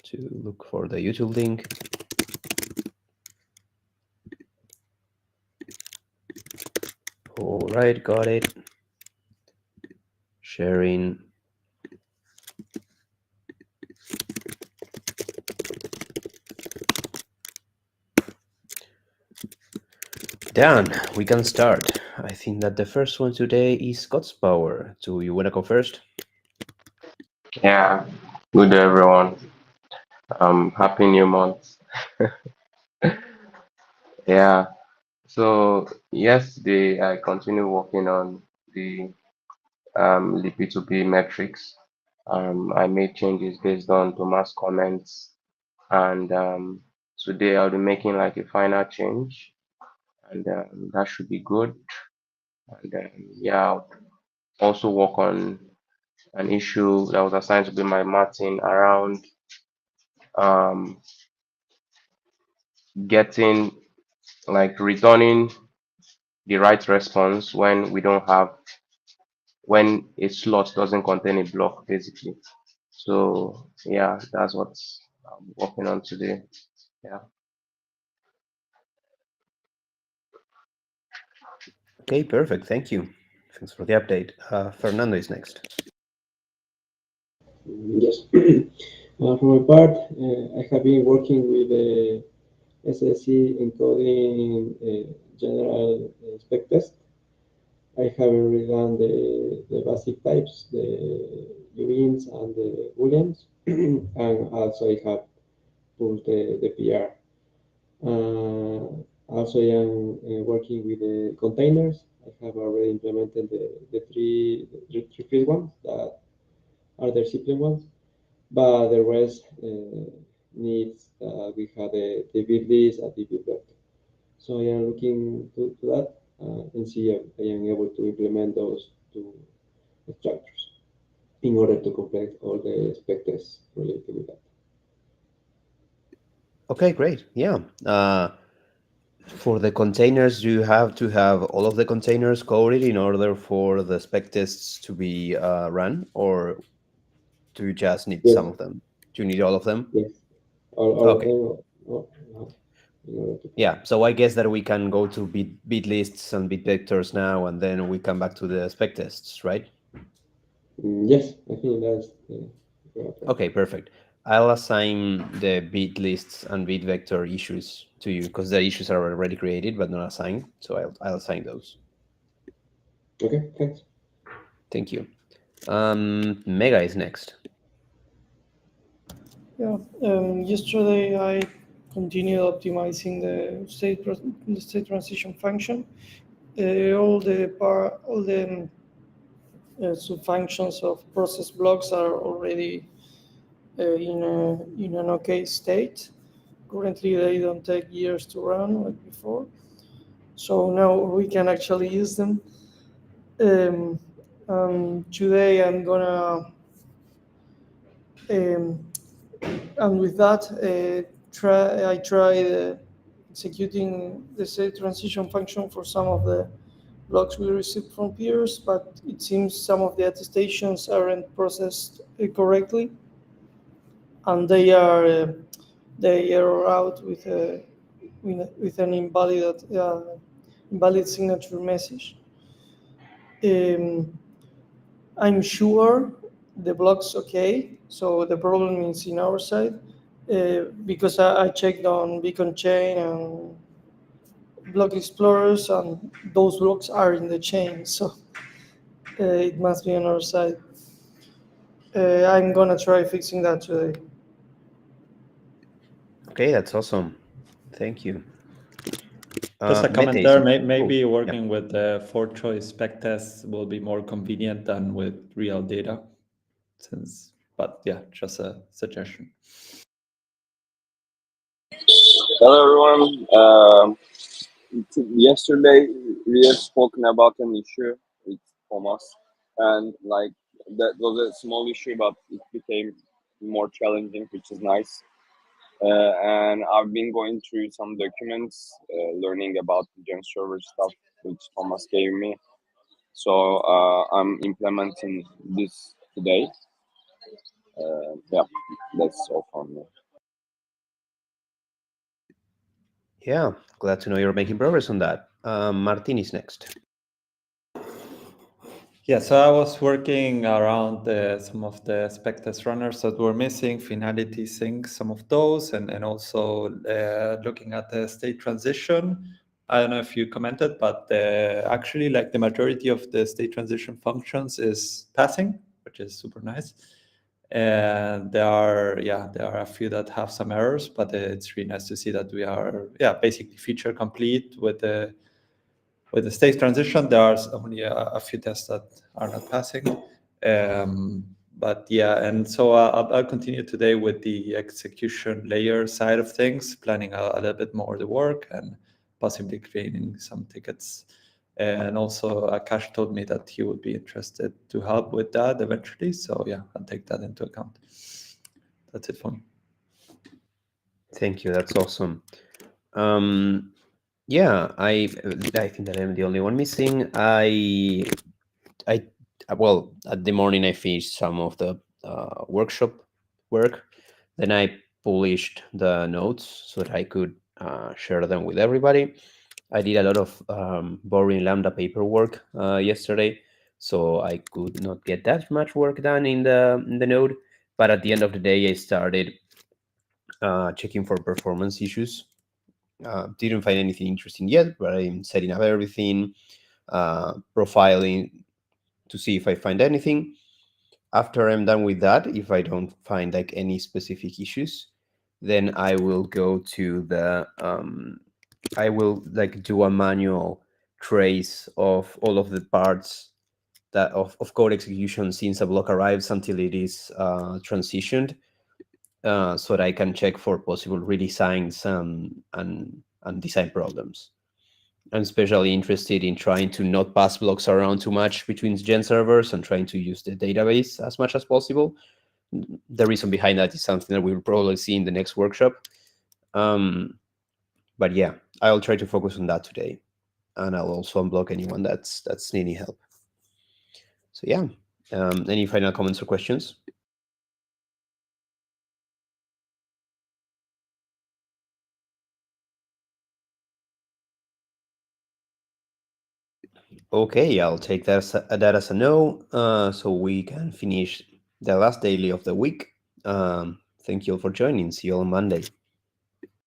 to look for the YouTube link. All right, got it. Sharing. Done. We can start. I think that the first one today is God's Power. Do you want to go first? Yeah, good day, everyone. Happy new month. Yeah, so yesterday I continued working on the P2P metrics. I made changes based on Thomas' comments, and today I'll be making like a final change, and that should be good. And yeah, I'll also work on an issue that was assigned to be my Martin around um, getting like returning the right response when we don't have when a slot doesn't contain a block basically. So yeah, that's what I'm working on today. Yeah. Okay, perfect. Thank you. Thanks for the update. Fernando is next. Yes. For my part, I have been working with SSE encoding general spec test. I have redone the basic types, the uins and the booleans, and also I have pulled the PR. Also, I am working with the containers. I have already implemented the three first ones that are the simple ones, but the rest needs we have the bit list and the bit vector. So I am looking to that and see if I am able to implement those two structures in order to complete all the spec tests related with that. Okay, great. Yeah. For the containers, you have to have all of the containers coded in order for the spec tests to be run, or do you just need some Yes, of them? Do you need all of them? yes, all of Okay. them. In order to complete. Yeah. So I guess that we can go to bit lists and bit vectors now, and then we come back to the spec tests, right? Yes, I think that's the approach. Okay, perfect. I'll assign the bit lists and bit vector issues to you because the issues are already created but not assigned. So I'll assign those. Okay, thanks. Thank you. Mega is next. Yeah, yesterday I continued optimizing the state transition function. All the sub-functions of process blocks are already in an okay state. Currently, they don't take years to run like before, so now we can actually use them. Um, Today, um, and with that, I tried executing the state transition function for some of the blocks we received from peers, but it seems some of the attestations aren't processed correctly, and they error out with an invalid signature message. Um, I'm sure the block's okay, so the problem is in our side because I checked on Beacon Chain and block explorers, and those blocks are in the chain, so it must be on our side. I'm gonna try fixing that today. Okay, that's awesome. Thank you. Just a Mete comment is there. next. Oh, Maybe yeah. working with the four choice spec tests will be more convenient than with real data. But yeah, just a suggestion. Hello everyone. Yesterday we have spoken about an issue with Thomas, and like that was a small issue, but it became more challenging, which is nice. And I've been going through some documents, learning about the gen server stuff which Thomas gave me. So I'm implementing this today. Yeah, that's all from me. Yeah, glad to know you're making progress on that. Martin is next. Yeah, so I was working around some of the spec test runners that were missing, finality sync, some of those, and also looking at the state transition. I don't know if you commented, but actually, like the majority of the state transition functions is passing, which is super nice. And there are a few that have some errors, but it's really nice to see that we are basically feature complete with the state transition. There are only a few tests that are not passing. But yeah, and so I'll continue today with the execution layer side of things, planning a little bit more the work and possibly creating some tickets. And also, Akash told me that he would be interested to help with that eventually. So yeah, I'll take that into account. That's it for me. Thank you. That's awesome. Yeah, I think that I'm the only one missing. I well, at the morning I finished some of the workshop work. Then I published the notes so that I could share them with everybody. I did a lot of boring Lambda paperwork yesterday, so I could not get that much work done in the node. But at the end of the day, I started checking for performance issues. Didn't find anything interesting yet, but I'm setting up everything, profiling to see if I find anything. After I'm done with that, if I don't find like any specific issues, then I will go to the I will like do a manual trace of all of the parts that of code execution since a block arrives until it is transitioned, so that I can check for possible redesigns and design problems. I'm especially interested in trying to not pass blocks around too much between gen servers and trying to use the database as much as possible. The reason behind that is something that we'll probably see in the next workshop. But yeah, I'll try to focus on that today, and I'll also unblock anyone that's needing help. So yeah, any final comments or questions? Okay, I'll take that as a no, so we can finish the last daily of the week. Thank you all for joining. See you all on Monday.